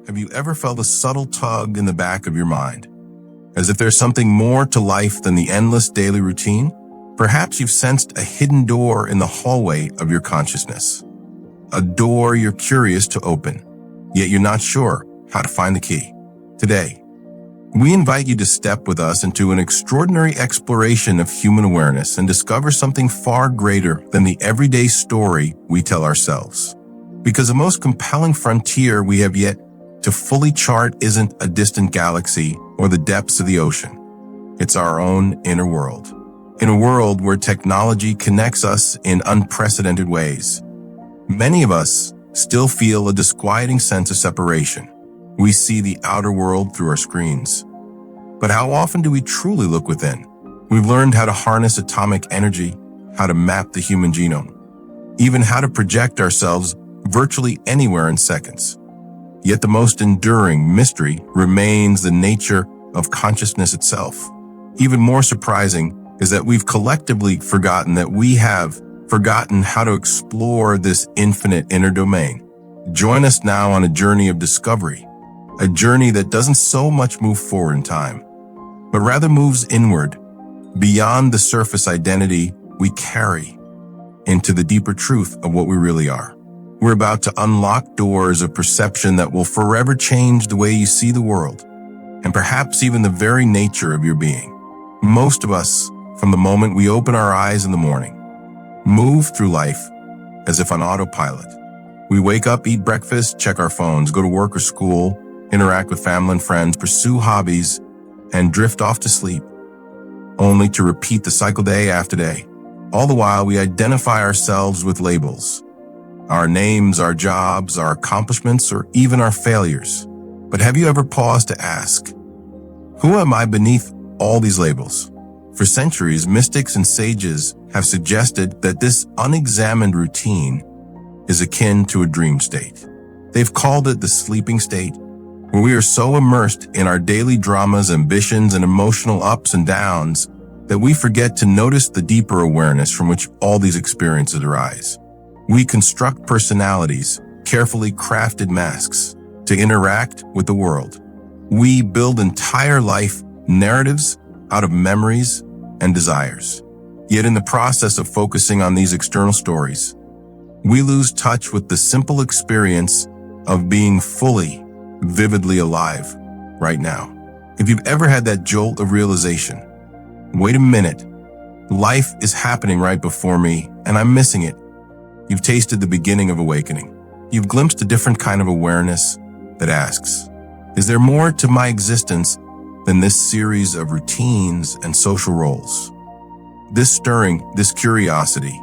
Have you ever felt a subtle tug in the back of your mind, as if there's something more to life than the endless daily routine? Perhaps you've sensed a hidden door in the hallway of your consciousness, a door you're curious to open, yet you're not sure how to find the key. Today, we invite you to step with us into an extraordinary exploration of human awareness and discover something far greater than the everyday story we tell ourselves. Because the most compelling frontier we have yet to fully chart isn't a distant galaxy or the depths of the ocean. It's our own inner world. In a world where technology connects us in unprecedented ways, many of us still feel a disquieting sense of separation. We see the outer world through our screens. But how often do we truly look within? We've learned how to harness atomic energy, how to map the human genome, even how to project ourselves virtually anywhere in seconds. Yet the most enduring mystery remains the nature of consciousness itself. Even more surprising is that we've collectively forgotten how to explore this infinite inner domain. Join us now on a journey of discovery, a journey that doesn't so much move forward in time, but rather moves inward, beyond the surface identity we carry, into the deeper truth of what we really are. We're about to unlock doors of perception that will forever change the way you see the world, and perhaps even the very nature of your being. Most of us, from the moment we open our eyes in the morning, move through life as if on autopilot. We wake up, eat breakfast, check our phones, go to work or school, interact with family and friends, pursue hobbies, and drift off to sleep, only to repeat the cycle day after day. All the while, we identify ourselves with labels. Our names, our jobs, our accomplishments, or even our failures. But have you ever paused to ask, who am I beneath all these labels? For centuries, mystics and sages have suggested that this unexamined routine is akin to a dream state. They've called it the sleeping state, where we are so immersed in our daily dramas, ambitions, and emotional ups and downs that we forget to notice the deeper awareness from which all these experiences arise. We construct personalities, carefully crafted masks, to interact with the world. We build entire life narratives out of memories and desires. Yet in the process of focusing on these external stories, we lose touch with the simple experience of being fully, vividly alive right now. If you've ever had that jolt of realization, wait a minute, life is happening right before me and I'm missing it. You've tasted the beginning of awakening. You've glimpsed a different kind of awareness that asks, is there more to my existence than this series of routines and social roles? This stirring, this curiosity,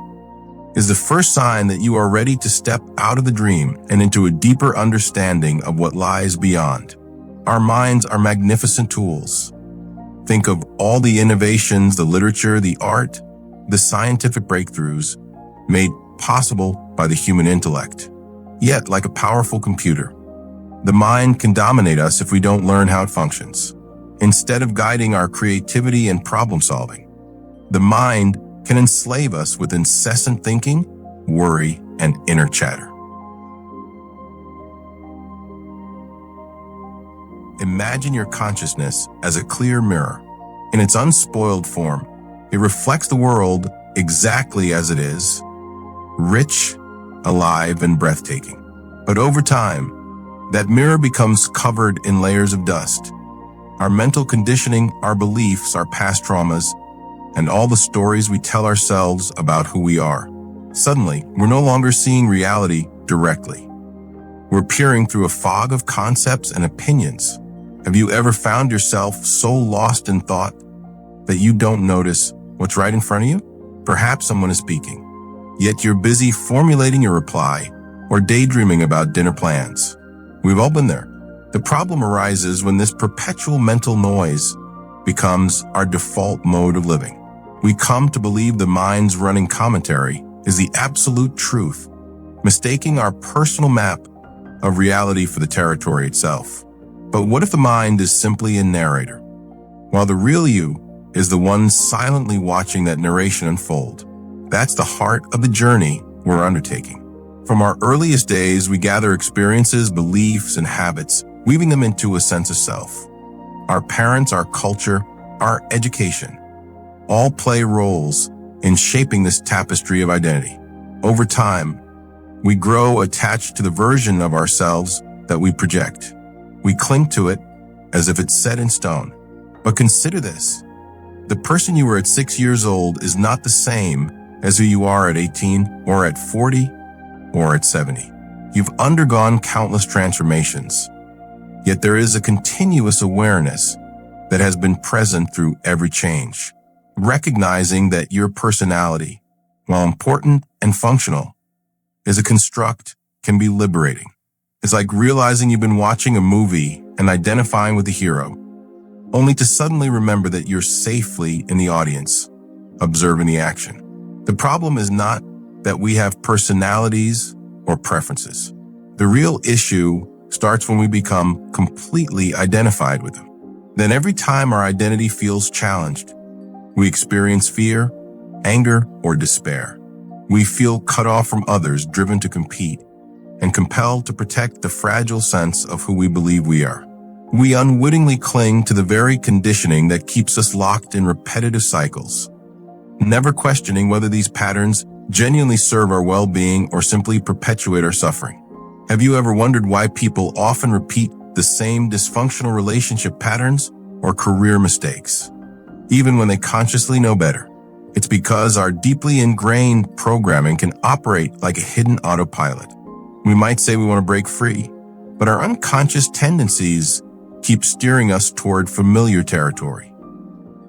is the first sign that you are ready to step out of the dream and into a deeper understanding of what lies beyond. Our minds are magnificent tools. Think of all the innovations, the literature, the art, the scientific breakthroughs made possible by the human intellect. Yet, like a powerful computer, the mind can dominate us if we don't learn how it functions. Instead of guiding our creativity and problem solving, the mind can enslave us with incessant thinking, worry, and inner chatter. Imagine your consciousness as a clear mirror. In its unspoiled form, it reflects the world exactly as it is, rich, alive, and breathtaking. But over time, that mirror becomes covered in layers of dust. Our mental conditioning, our beliefs, our past traumas, and all the stories we tell ourselves about who we are. Suddenly, we're no longer seeing reality directly. We're peering through a fog of concepts and opinions. Have you ever found yourself so lost in thought that you don't notice what's right in front of you? Perhaps someone is speaking, yet you're busy formulating your reply or daydreaming about dinner plans. We've all been there. The problem arises when this perpetual mental noise becomes our default mode of living. We come to believe the mind's running commentary is the absolute truth, mistaking our personal map of reality for the territory itself. But what if the mind is simply a narrator, while the real you is the one silently watching that narration unfold? That's the heart of the journey we're undertaking. From our earliest days, we gather experiences, beliefs, and habits weaving them into a sense of self. Our parents, our culture, our education all play roles in shaping this tapestry of identity. Over time, we grow attached to the version of ourselves that we project. We cling to it as if it's set in stone. But consider this. The person you were at 6 years old is not the same as who you are at 18 or at 40 or at 70. You've undergone countless transformations, yet there is a continuous awareness that has been present through every change. Recognizing that your personality, while important and functional, is a construct can be liberating. It's like realizing you've been watching a movie and identifying with the hero, only to suddenly remember that you're safely in the audience, observing the action. The problem is not that we have personalities or preferences. The real issue starts when we become completely identified with them. Then every time our identity feels challenged, we experience fear, anger, or despair. We feel cut off from others, driven to compete, and compelled to protect the fragile sense of who we believe we are. We unwittingly cling to the very conditioning that keeps us locked in repetitive cycles, never questioning whether these patterns genuinely serve our well-being or simply perpetuate our suffering. Have you ever wondered why people often repeat the same dysfunctional relationship patterns or career mistakes, even when they consciously know better? It's because our deeply ingrained programming can operate like a hidden autopilot. We might say we want to break free, but our unconscious tendencies keep steering us toward familiar territory.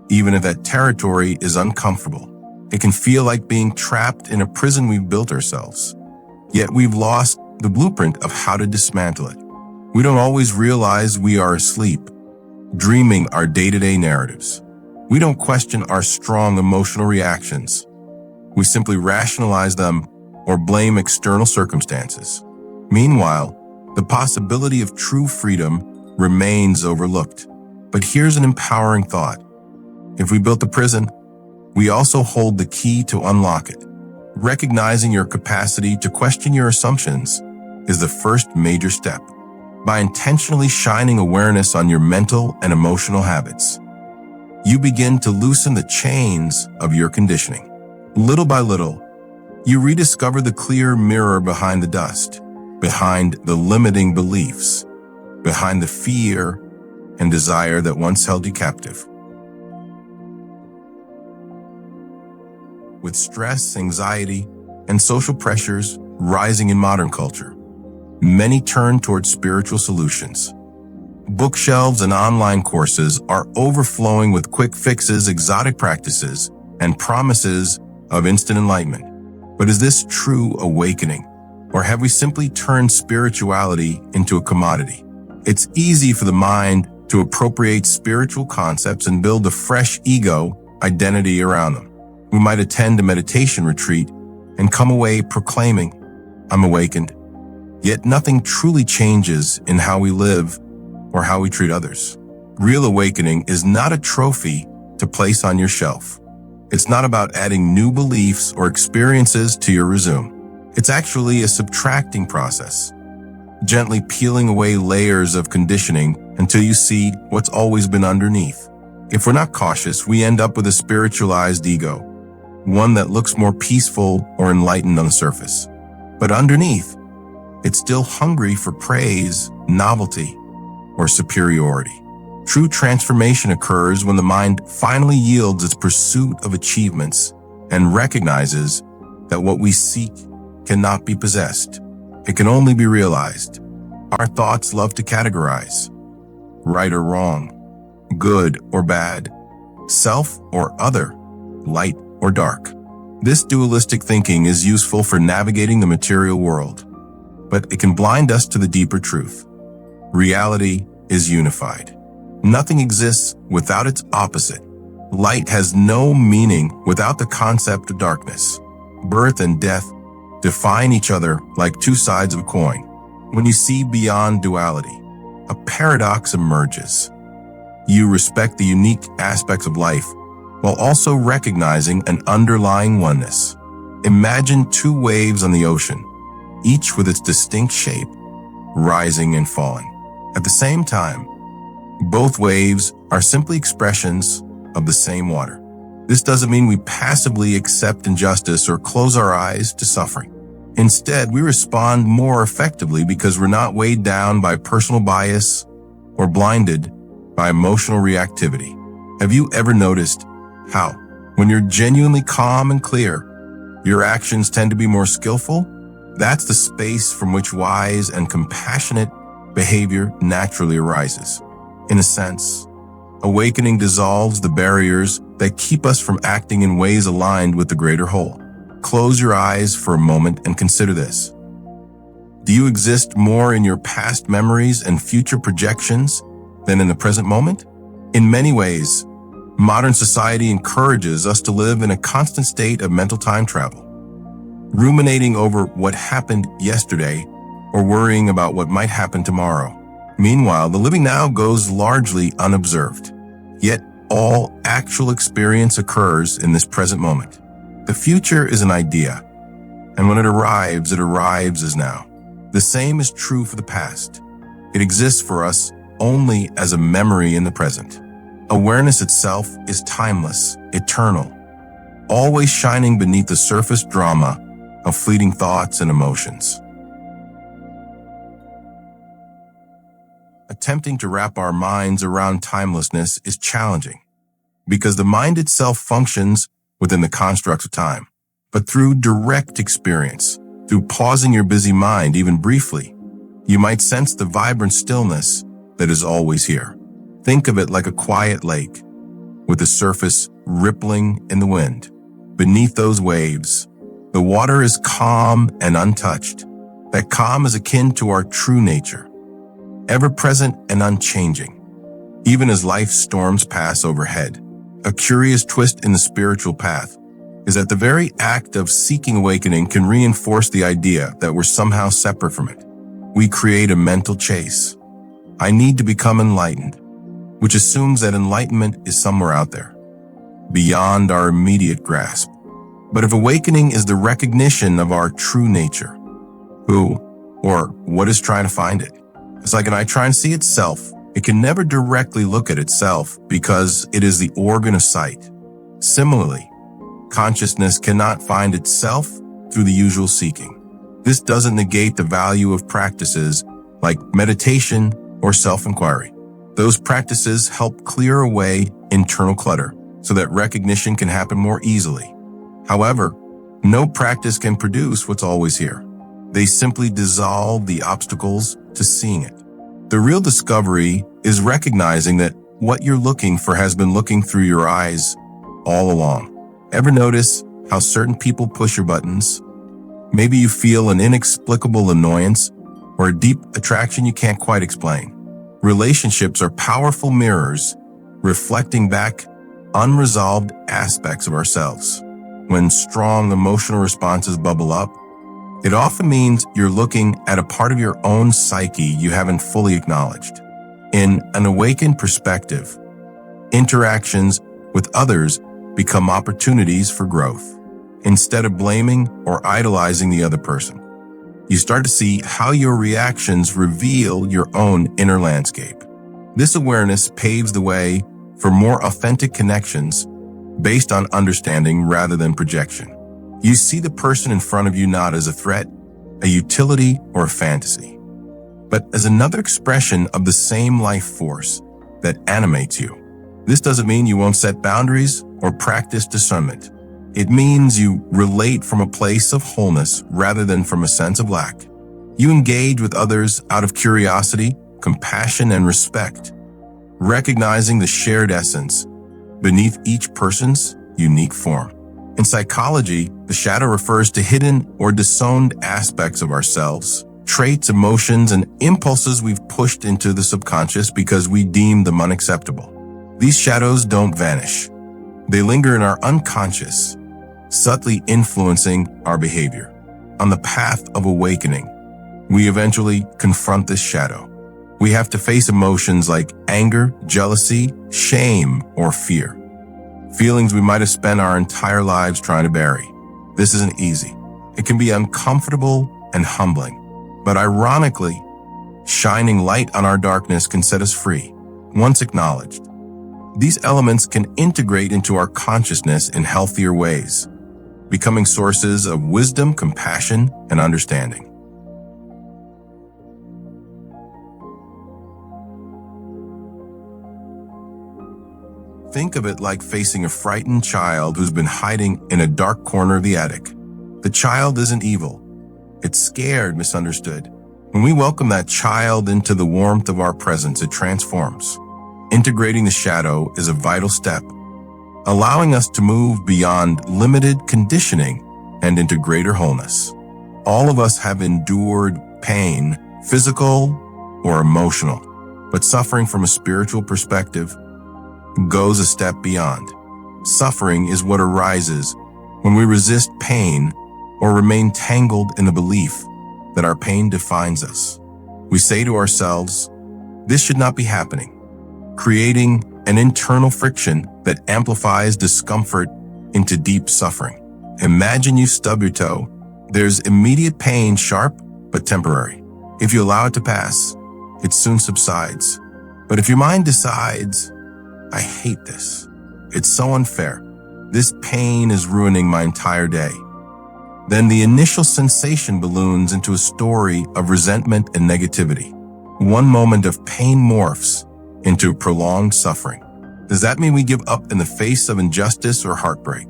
Even if that territory is uncomfortable, it can feel like being trapped in a prison we've built ourselves. Yet we've lost the blueprint of how to dismantle it. We don't always realize we are asleep, dreaming our day-to-day narratives. We don't question our strong emotional reactions. We simply rationalize them or blame external circumstances. Meanwhile, the possibility of true freedom remains overlooked. But here's an empowering thought. If we built the prison, we also hold the key to unlock it. Recognizing your capacity to question your assumptions is the first major step. By intentionally shining awareness on your mental and emotional habits, you begin to loosen the chains of your conditioning. Little by little, you rediscover the clear mirror behind the dust, behind the limiting beliefs, behind the fear and desire that once held you captive. With stress, anxiety, and social pressures rising in modern culture, many turn towards spiritual solutions. Bookshelves and online courses are overflowing with quick fixes, exotic practices, and promises of instant enlightenment. But is this true awakening? Or have we simply turned spirituality into a commodity? It's easy for the mind to appropriate spiritual concepts and build a fresh ego identity around them. We might attend a meditation retreat and come away proclaiming, "I'm awakened." Yet nothing truly changes in how we live or how we treat others. Real awakening is not a trophy to place on your shelf. It's not about adding new beliefs or experiences to your resume. It's actually a subtracting process, gently peeling away layers of conditioning until you see what's always been underneath. If we're not cautious, we end up with a spiritualized ego, one that looks more peaceful or enlightened on the surface. But underneath, it's still hungry for praise, novelty, or superiority. True transformation occurs when the mind finally yields its pursuit of achievements and recognizes that what we seek cannot be possessed. It can only be realized. Our thoughts love to categorize, right or wrong, good or bad, self or other, light or dark. This dualistic thinking is useful for navigating the material world, but it can blind us to the deeper truth. Reality is unified. Nothing exists without its opposite. Light has no meaning without the concept of darkness. Birth and death define each other like two sides of a coin. When you see beyond duality, a paradox emerges. You respect the unique aspects of life while also recognizing an underlying oneness. Imagine two waves on the ocean, each with its distinct shape, rising and falling. At the same time, both waves are simply expressions of the same water. This doesn't mean we passively accept injustice or close our eyes to suffering. Instead, we respond more effectively because we're not weighed down by personal bias or blinded by emotional reactivity. Have you ever noticed how, when you're genuinely calm and clear, your actions tend to be more skillful? That's the space from which wise and compassionate behavior naturally arises. In a sense, awakening dissolves the barriers that keep us from acting in ways aligned with the greater whole. Close your eyes for a moment and consider this. Do you exist more in your past memories and future projections than in the present moment? In many ways, modern society encourages us to live in a constant state of mental time travel, ruminating over what happened yesterday or worrying about what might happen tomorrow. Meanwhile, the living now goes largely unobserved. Yet, all actual experience occurs in this present moment. The future is an idea, and when it arrives as now. The same is true for the past. It exists for us only as a memory in the present. Awareness itself is timeless, eternal, always shining beneath the surface drama of fleeting thoughts and emotions. Attempting to wrap our minds around timelessness is challenging because the mind itself functions within the constructs of time. But through direct experience, through pausing your busy mind even briefly, you might sense the vibrant stillness that is always here. Think of it like a quiet lake with the surface rippling in the wind. Beneath those waves, the water is calm and untouched. That calm is akin to our true nature, ever-present and unchanging, even as life's storms pass overhead. A curious twist in the spiritual path is that the very act of seeking awakening can reinforce the idea that we're somehow separate from it. We create a mental chase. I need to become enlightened, which assumes that enlightenment is somewhere out there, beyond our immediate grasp. But if awakening is the recognition of our true nature, who or what is trying to find it? It's like an eye trying to see itself. It can never directly look at itself because it is the organ of sight. Similarly, consciousness cannot find itself through the usual seeking. This doesn't negate the value of practices like meditation or self-inquiry. Those practices help clear away internal clutter so that recognition can happen more easily. However, no practice can produce what's always here. They simply dissolve the obstacles to seeing it. The real discovery is recognizing that what you're looking for has been looking through your eyes all along. Ever notice how certain people push your buttons? Maybe you feel an inexplicable annoyance or a deep attraction you can't quite explain. Relationships are powerful mirrors reflecting back unresolved aspects of ourselves. When strong emotional responses bubble up, it often means you're looking at a part of your own psyche you haven't fully acknowledged. In an awakened perspective, interactions with others become opportunities for growth. Instead of blaming or idolizing the other person, you start to see how your reactions reveal your own inner landscape. This awareness paves the way for more authentic connections based on understanding rather than projection. You see the person in front of you not as a threat, a utility, or a fantasy, but as another expression of the same life force that animates you. This doesn't mean you won't set boundaries or practice discernment. It means you relate from a place of wholeness rather than from a sense of lack. You engage with others out of curiosity, compassion, and respect, recognizing the shared essence beneath each person's unique form. In psychology, the shadow refers to hidden or disowned aspects of ourselves, traits, emotions, and impulses we've pushed into the subconscious because we deem them unacceptable. These shadows don't vanish. They linger in our unconscious, subtly influencing our behavior. On the path of awakening, we eventually confront this shadow. We have to face emotions like anger, jealousy, shame, or fear. Feelings we might have spent our entire lives trying to bury. This isn't easy. It can be uncomfortable and humbling. But ironically, Shining light on our darkness can set us free, once acknowledged. These elements can integrate into our consciousness in healthier ways, becoming sources of wisdom, compassion, and understanding. Think of it like facing a frightened child who's been hiding in a dark corner of the attic. The child isn't evil. It's scared, misunderstood. When we welcome that child into the warmth of our presence, it transforms. Integrating the shadow is a vital step, allowing us to move beyond limited conditioning and into greater wholeness. All of us have endured pain, physical or emotional, but suffering from a spiritual perspective goes a step beyond. Suffering is what arises when we resist pain or remain tangled in the belief that our pain defines us. We say to ourselves, "This should not be happening," creating an internal friction that amplifies discomfort into deep suffering. Imagine you stub your toe. There's immediate pain, sharp but temporary. If you allow it to pass, it soon subsides. But if your mind decides, "I hate this. It's so unfair. This pain is ruining my entire day," then the initial sensation balloons into a story of resentment and negativity. One moment of pain morphs into prolonged suffering. Does that mean we give up in the face of injustice or heartbreak?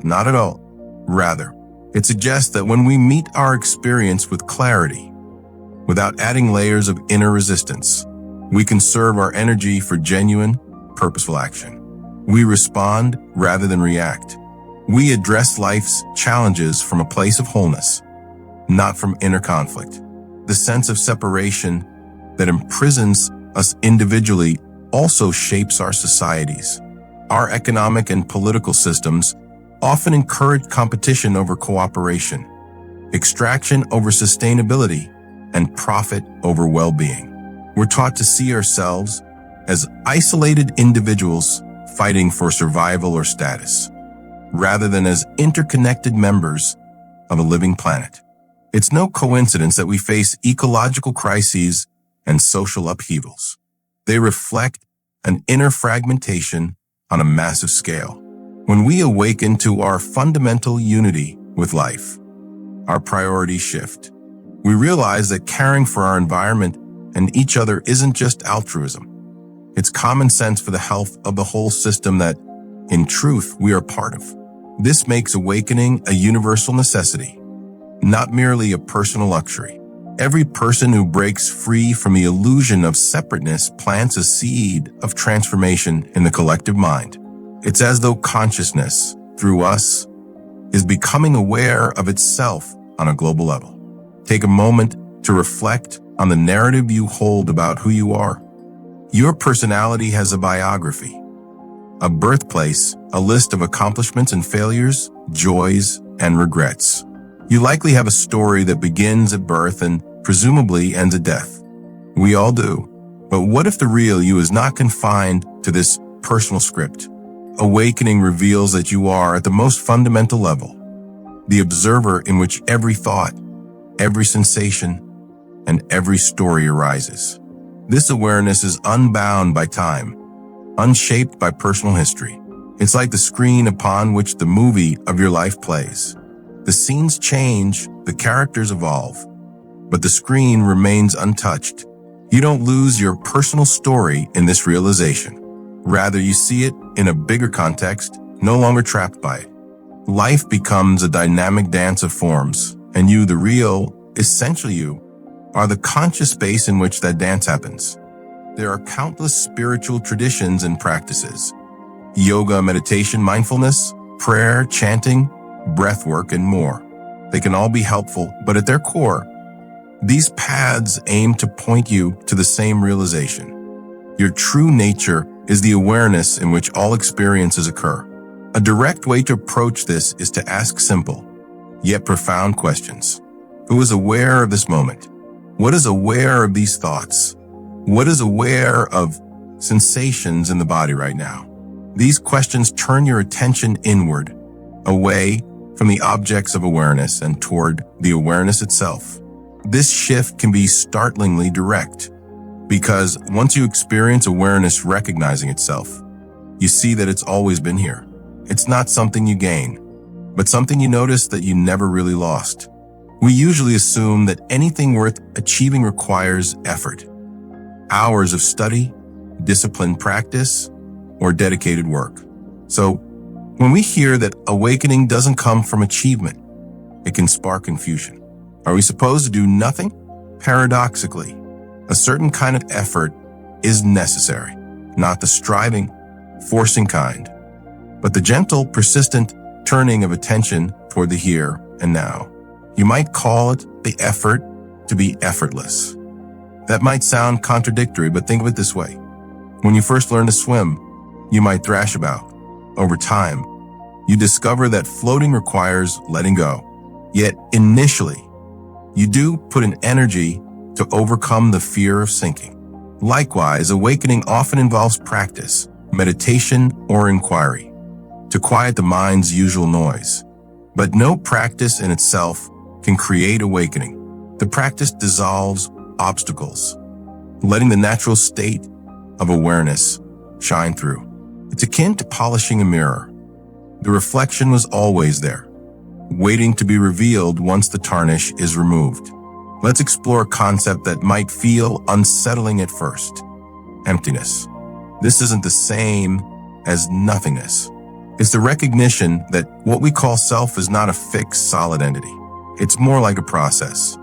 Not at all. Rather, it suggests that when we meet our experience with clarity, without adding layers of inner resistance, we conserve our energy for genuine, purposeful action. We respond rather than react. We address life's challenges from a place of wholeness, not from inner conflict. The sense of separation that imprisons us individually also shapes our societies. Our economic and political systems often encourage competition over cooperation, extraction over sustainability, and profit over well-being. We're taught to see ourselves as isolated individuals fighting for survival or status, rather than as interconnected members of a living planet. It's no coincidence that we face ecological crises and social upheavals. They reflect an inner fragmentation on a massive scale. When we awaken to our fundamental unity with life, our priorities shift. We realize that caring for our environment and each other isn't just altruism. It's common sense for the health of the whole system that, in truth, we are part of. This makes awakening a universal necessity, not merely a personal luxury. Every person who breaks free from the illusion of separateness plants a seed of transformation in the collective mind. It's as though consciousness, through us, is becoming aware of itself on a global level. Take a moment to reflect on the narrative you hold about who you are. Your personality has a biography, a birthplace, a list of accomplishments and failures, joys and regrets. You likely have a story that begins at birth and presumably ends at death. We all do. But what if the real you is not confined to this personal script? Awakening reveals that you are, at the most fundamental level, the observer in which every thought, every sensation, and every story arises. This awareness is unbound by time, unshaped by personal history. It's like the screen upon which the movie of your life plays. The scenes change, the characters evolve, but the screen remains untouched. You don't lose your personal story in this realization. Rather, you see it in a bigger context, no longer trapped by it. Life becomes a dynamic dance of forms, and you, the real, essential you, are the conscious space in which that dance happens. There are countless spiritual traditions and practices: yoga, meditation, mindfulness, prayer, chanting, breath work, and more. They can all be helpful, but at their core, these paths aim to point you to the same realization. Your true nature is the awareness in which all experiences occur. A direct way to approach this is to ask simple, yet profound questions. Who is aware of this moment? What is aware of these thoughts? What is aware of sensations in the body right now? These questions turn your attention inward, away from the objects of awareness and toward the awareness itself. This shift can be startlingly direct, because once you experience awareness recognizing itself, you see that it's always been here. It's not something you gain, but something you notice that you never really lost. We usually assume that anything worth achieving requires effort, hours of study, disciplined practice, or dedicated work. So, when we hear that awakening doesn't come from achievement, it can spark confusion. Are we supposed to do nothing? Paradoxically, a certain kind of effort is necessary, not the striving, forcing kind, but the gentle, persistent turning of attention toward the here and now. You might call it the effort to be effortless. That might sound contradictory, but think of it this way. When you first learn to swim, you might thrash about. Over time, you discover that floating requires letting go. Yet initially, you do put an energy to overcome the fear of sinking. Likewise, awakening often involves practice, meditation, or inquiry to quiet the mind's usual noise. But no practice in itself can create awakening. The practice dissolves obstacles, letting the natural state of awareness shine through. It's akin to polishing a mirror. The reflection was always there, waiting to be revealed once the tarnish is removed. Let's explore a concept that might feel unsettling at first: emptiness. This isn't the same as nothingness. It's the recognition that what we call self is not a fixed, solid entity. It's more like a process,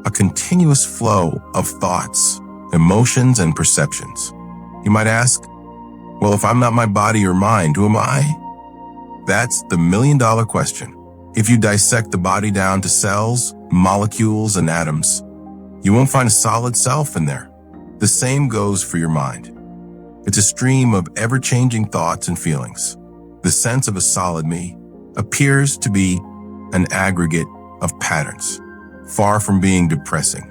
a continuous flow of thoughts, emotions, and perceptions. You might ask, well, if I'm not my body or mind, who am I? That's the million-dollar question. If you dissect the body down to cells, molecules, and atoms, you won't find a solid self in there. The same goes for your mind. It's a stream of ever-changing thoughts and feelings. The sense of a solid me appears to be an aggregate of patterns, far from being depressing.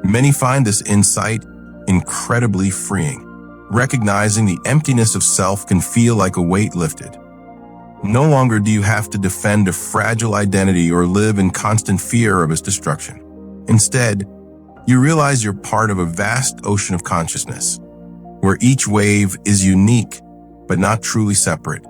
Many find this insight incredibly freeing. Recognizing the emptiness of self can feel like a weight lifted. No longer do you have to defend a fragile identity or live in constant fear of its destruction. Instead, you realize you're part of a vast ocean of consciousness, where each wave is unique but not truly separate.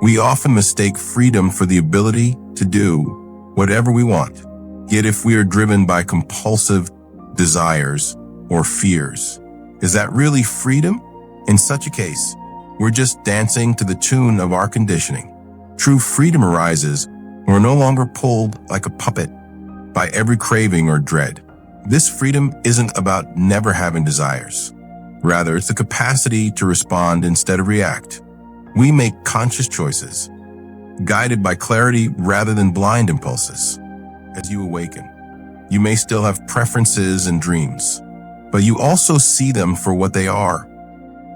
We often mistake freedom for the ability to do whatever we want. Yet if we are driven by compulsive desires or fears, is that really freedom? In such a case, we're just dancing to the tune of our conditioning. True freedom arises when we're no longer pulled like a puppet by every craving or dread. This freedom isn't about never having desires. Rather, it's the capacity to respond instead of react. We make conscious choices, guided by clarity rather than blind impulses. As you awaken, you may still have preferences and dreams, but you also see them for what they are: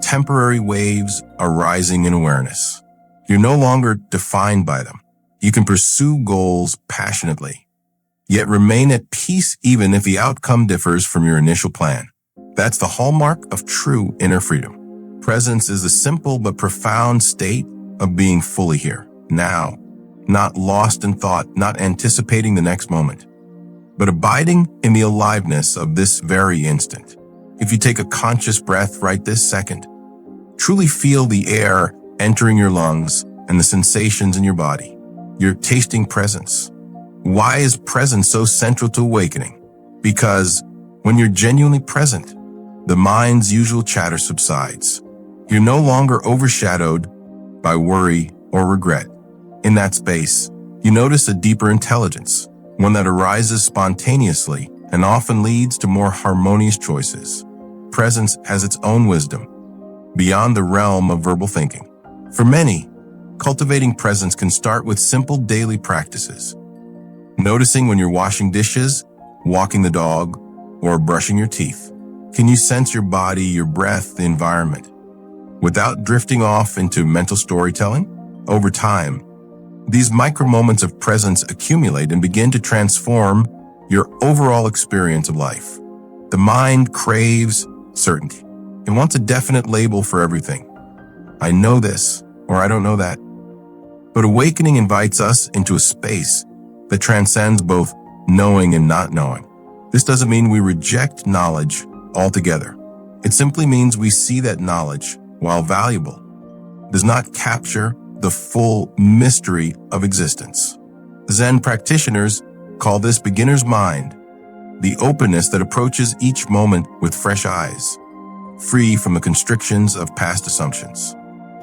temporary waves arising in awareness. You're no longer defined by them. You can pursue goals passionately, yet remain at peace even if the outcome differs from your initial plan. That's the hallmark of true inner freedom. Presence is the simple but profound state of being fully here, now, not lost in thought, not anticipating the next moment, but abiding in the aliveness of this very instant. If you take a conscious breath right this second, truly feel the air entering your lungs and the sensations in your body. You're tasting presence. Why is presence so central to awakening? Because when you're genuinely present, the mind's usual chatter subsides. You're no longer overshadowed by worry or regret. In that space, you notice a deeper intelligence, one that arises spontaneously and often leads to more harmonious choices. Presence has its own wisdom, beyond the realm of verbal thinking. For many, cultivating presence can start with simple daily practices. Noticing when you're washing dishes, walking the dog, or brushing your teeth. Can you sense your body, your breath, the environment, without drifting off into mental storytelling? Over time, these micro moments of presence accumulate and begin to transform your overall experience of life. The mind craves certainty. It wants a definite label for everything. I know this, or I don't know that. But awakening invites us into a space that transcends both knowing and not knowing. This doesn't mean we reject knowledge altogether. It simply means we see that knowledge, while valuable, does not capture the full mystery of existence. Zen practitioners call this beginner's mind, the openness that approaches each moment with fresh eyes, free from the constrictions of past assumptions.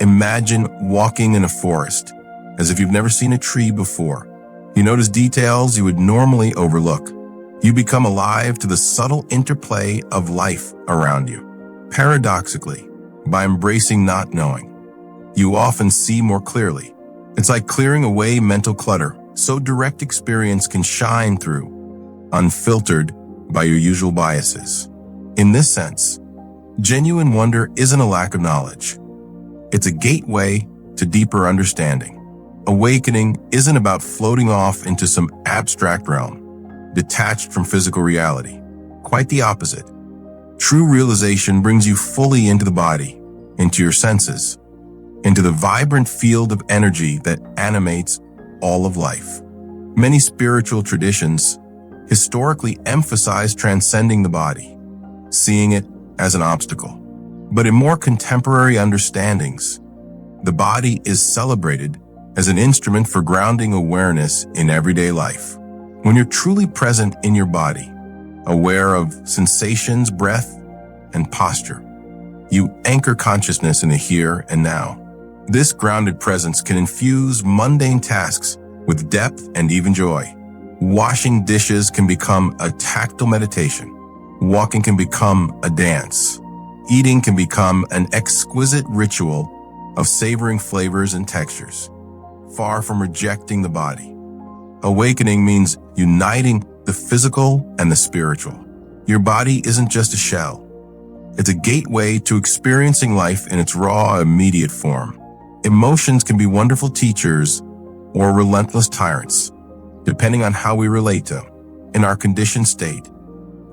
Imagine walking in a forest as if you've never seen a tree before. You notice details you would normally overlook. You become alive to the subtle interplay of life around you. Paradoxically, by embracing not knowing, you often see more clearly. It's like clearing away mental clutter, so direct experience can shine through, unfiltered by your usual biases. In this sense, genuine wonder isn't a lack of knowledge. It's a gateway to deeper understanding. Awakening isn't about floating off into some abstract realm, detached from physical reality. Quite the opposite. True realization brings you fully into the body, into your senses, into the vibrant field of energy that animates all of life. Many spiritual traditions historically emphasize transcending the body, seeing it as an obstacle. But in more contemporary understandings, the body is celebrated as an instrument for grounding awareness in everyday life. When you're truly present in your body, aware of sensations, breath, and posture, you anchor consciousness in the here and now. This grounded presence can infuse mundane tasks with depth and even joy. Washing dishes can become a tactile meditation. Walking can become a dance. Eating can become an exquisite ritual of savoring flavors and textures, far from rejecting the body. Awakening means uniting the physical and the spiritual. Your body isn't just a shell. It's a gateway to experiencing life in its raw, immediate form. Emotions can be wonderful teachers or relentless tyrants, depending on how we relate to them. In our conditioned state,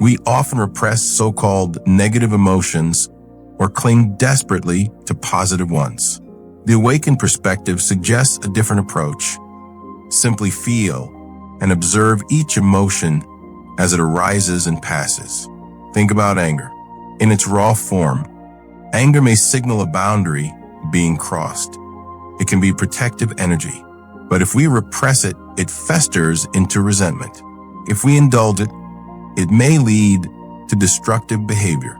we often repress so-called negative emotions or cling desperately to positive ones. The awakened perspective suggests a different approach. Simply feel and observe each emotion as it arises and passes. Think about anger. In its raw form, anger may signal a boundary being crossed. It can be protective energy, but if we repress it, it festers into resentment. If we indulge it, it may lead to destructive behavior.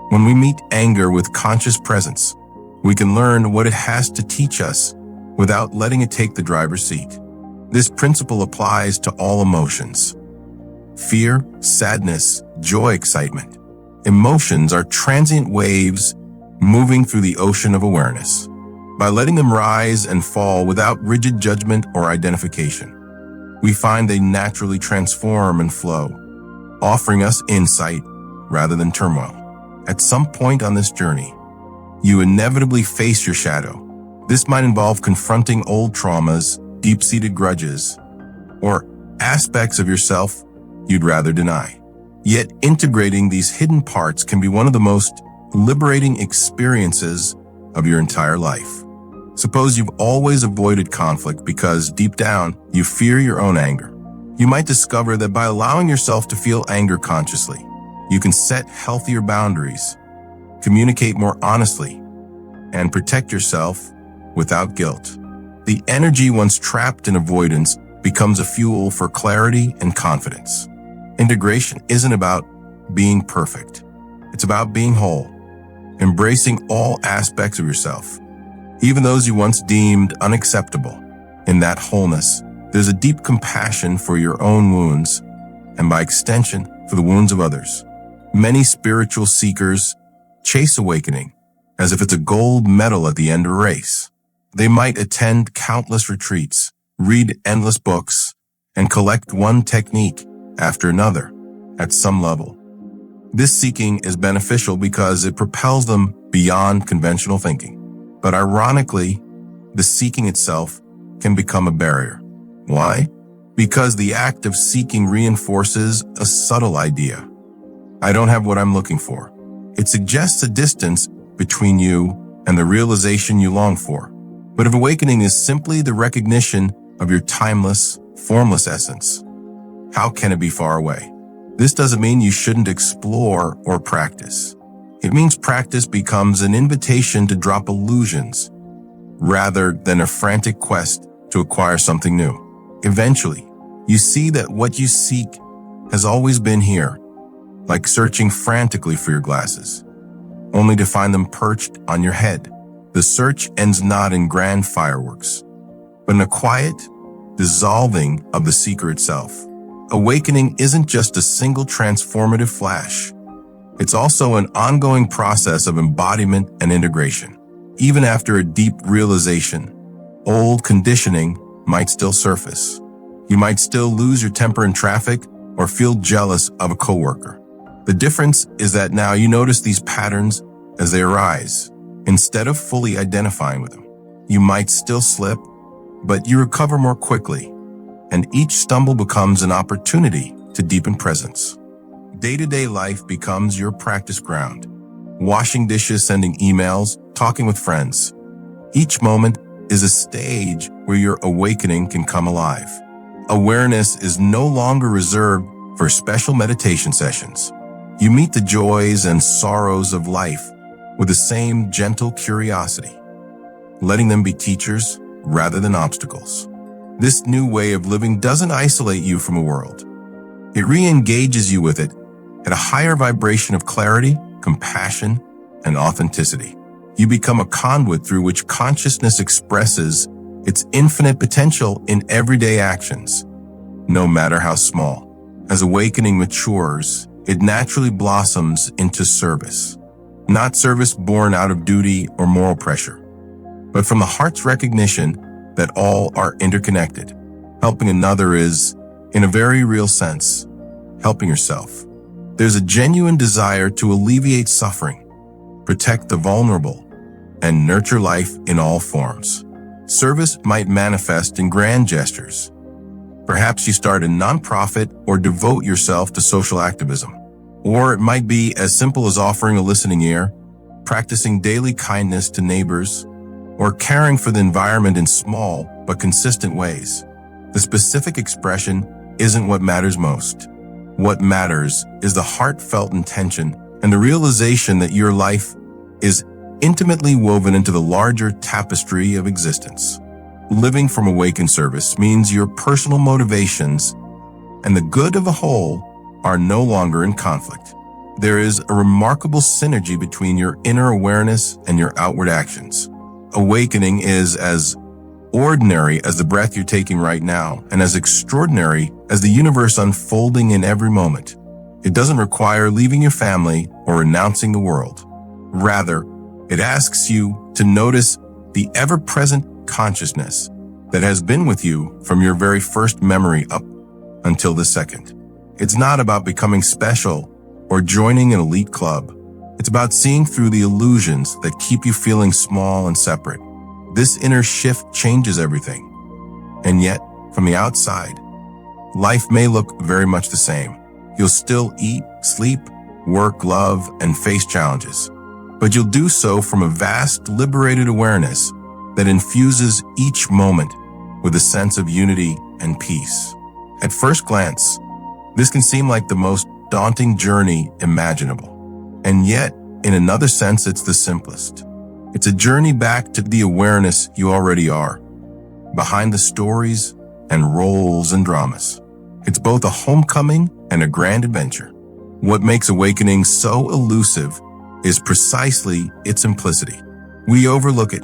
When we meet anger with conscious presence, we can learn what it has to teach us without letting it take the driver's seat. This principle applies to all emotions. Fear, sadness, joy, excitement. Emotions are transient waves moving through the ocean of awareness. By letting them rise and fall without rigid judgment or identification, we find they naturally transform and flow, offering us insight rather than turmoil. At some point on this journey, you inevitably face your shadow. This might involve confronting old traumas, deep-seated grudges, or aspects of yourself you'd rather deny. Yet integrating these hidden parts can be one of the most liberating experiences of your entire life. Suppose you've always avoided conflict because deep down you fear your own anger. You might discover that by allowing yourself to feel anger consciously, you can set healthier boundaries, communicate more honestly, and protect yourself without guilt. The energy once trapped in avoidance becomes a fuel for clarity and confidence. Integration isn't about being perfect. It's about being whole, embracing all aspects of yourself, even those you once deemed unacceptable. In that wholeness, there's a deep compassion for your own wounds, and by extension, for the wounds of others. Many spiritual seekers chase awakening as if it's a gold medal at the end of a race. They might attend countless retreats, read endless books, and collect one technique after another at some level. This seeking is beneficial because it propels them beyond conventional thinking. But ironically, the seeking itself can become a barrier. Why? Because the act of seeking reinforces a subtle idea. I don't have what I'm looking for. It suggests a distance between you and the realization you long for. But if awakening is simply the recognition of your timeless, formless essence, how can it be far away? This doesn't mean you shouldn't explore or practice. It means practice becomes an invitation to drop illusions rather than a frantic quest to acquire something new. Eventually, you see that what you seek has always been here, like searching frantically for your glasses, only to find them perched on your head. The search ends not in grand fireworks, but in a quiet dissolving of the seeker itself. Awakening isn't just a single transformative flash. It's also an ongoing process of embodiment and integration. Even after a deep realization, old conditioning might still surface. You might still lose your temper in traffic or feel jealous of a coworker. The difference is that now you notice these patterns as they arise, instead of fully identifying with them. You might still slip, but you recover more quickly, and each stumble becomes an opportunity to deepen presence. Day-to-day life becomes your practice ground. Washing dishes, sending emails, talking with friends. Each moment is a stage where your awakening can come alive. Awareness is no longer reserved for special meditation sessions. You meet the joys and sorrows of life with the same gentle curiosity, letting them be teachers rather than obstacles. This new way of living doesn't isolate you from the world. It re-engages you with it at a higher vibration of clarity, compassion, and authenticity. You become a conduit through which consciousness expresses its infinite potential in everyday actions, no matter how small. As awakening matures, it naturally blossoms into service. Not service born out of duty or moral pressure, but from the heart's recognition that all are interconnected. Helping another is, in a very real sense, helping yourself. There's a genuine desire to alleviate suffering, protect the vulnerable, and nurture life in all forms. Service might manifest in grand gestures. Perhaps you start a nonprofit or devote yourself to social activism. Or it might be as simple as offering a listening ear, practicing daily kindness to neighbors, or caring for the environment in small but consistent ways. The specific expression isn't what matters most. What matters is the heartfelt intention and the realization that your life is intimately woven into the larger tapestry of existence. Living from awakened service means your personal motivations and the good of the whole are no longer in conflict. There is a remarkable synergy between your inner awareness and your outward actions. Awakening is as ordinary as the breath you're taking right now, and as extraordinary as the universe unfolding in every moment. It doesn't require leaving your family or renouncing the world. Rather, it asks you to notice the ever-present consciousness that has been with you from your very first memory up until the second. It's not about becoming special or joining an elite club. It's about seeing through the illusions that keep you feeling small and separate. This inner shift changes everything. And yet, from the outside, life may look very much the same. You'll still eat, sleep, work, love, and face challenges. But you'll do so from a vast, liberated awareness that infuses each moment with a sense of unity and peace. At first glance, this can seem like the most daunting journey imaginable. And yet, in another sense, it's the simplest. It's a journey back to the awareness you already are, behind the stories and roles and dramas. It's both a homecoming and a grand adventure. What makes awakening so elusive is precisely its simplicity. We overlook it,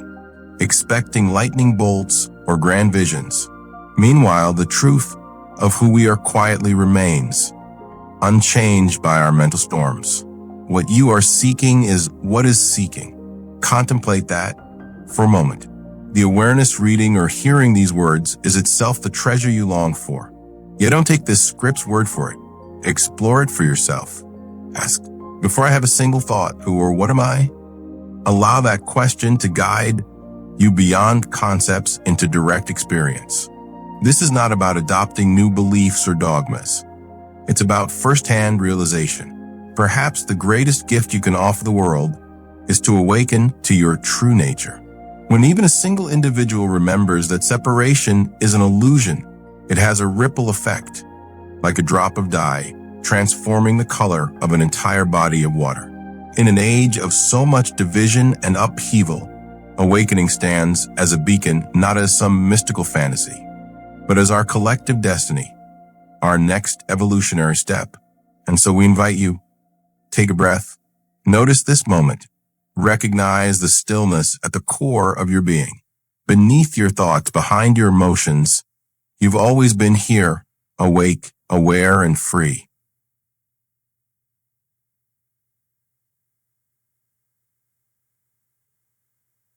expecting lightning bolts or grand visions. Meanwhile, the truth of who we are quietly remains, unchanged by our mental storms. What you are seeking is what is seeking. Contemplate that for a moment. The awareness reading or hearing these words is itself the treasure you long for. Yet don't take this script's word for it. Explore it for yourself. Ask, before I have a single thought, who or what am I? Allow that question to guide you beyond concepts into direct experience. This is not about adopting new beliefs or dogmas. It's about firsthand realization. Perhaps the greatest gift you can offer the world is to awaken to your true nature. When even a single individual remembers that separation is an illusion, it has a ripple effect, like a drop of dye, transforming the color of an entire body of water. In an age of so much division and upheaval, awakening stands as a beacon, not as some mystical fantasy, but as our collective destiny, our next evolutionary step. And so we invite you, take a breath, notice this moment, recognize the stillness at the core of your being. Beneath your thoughts, behind your emotions, you've always been here, awake, aware, and free.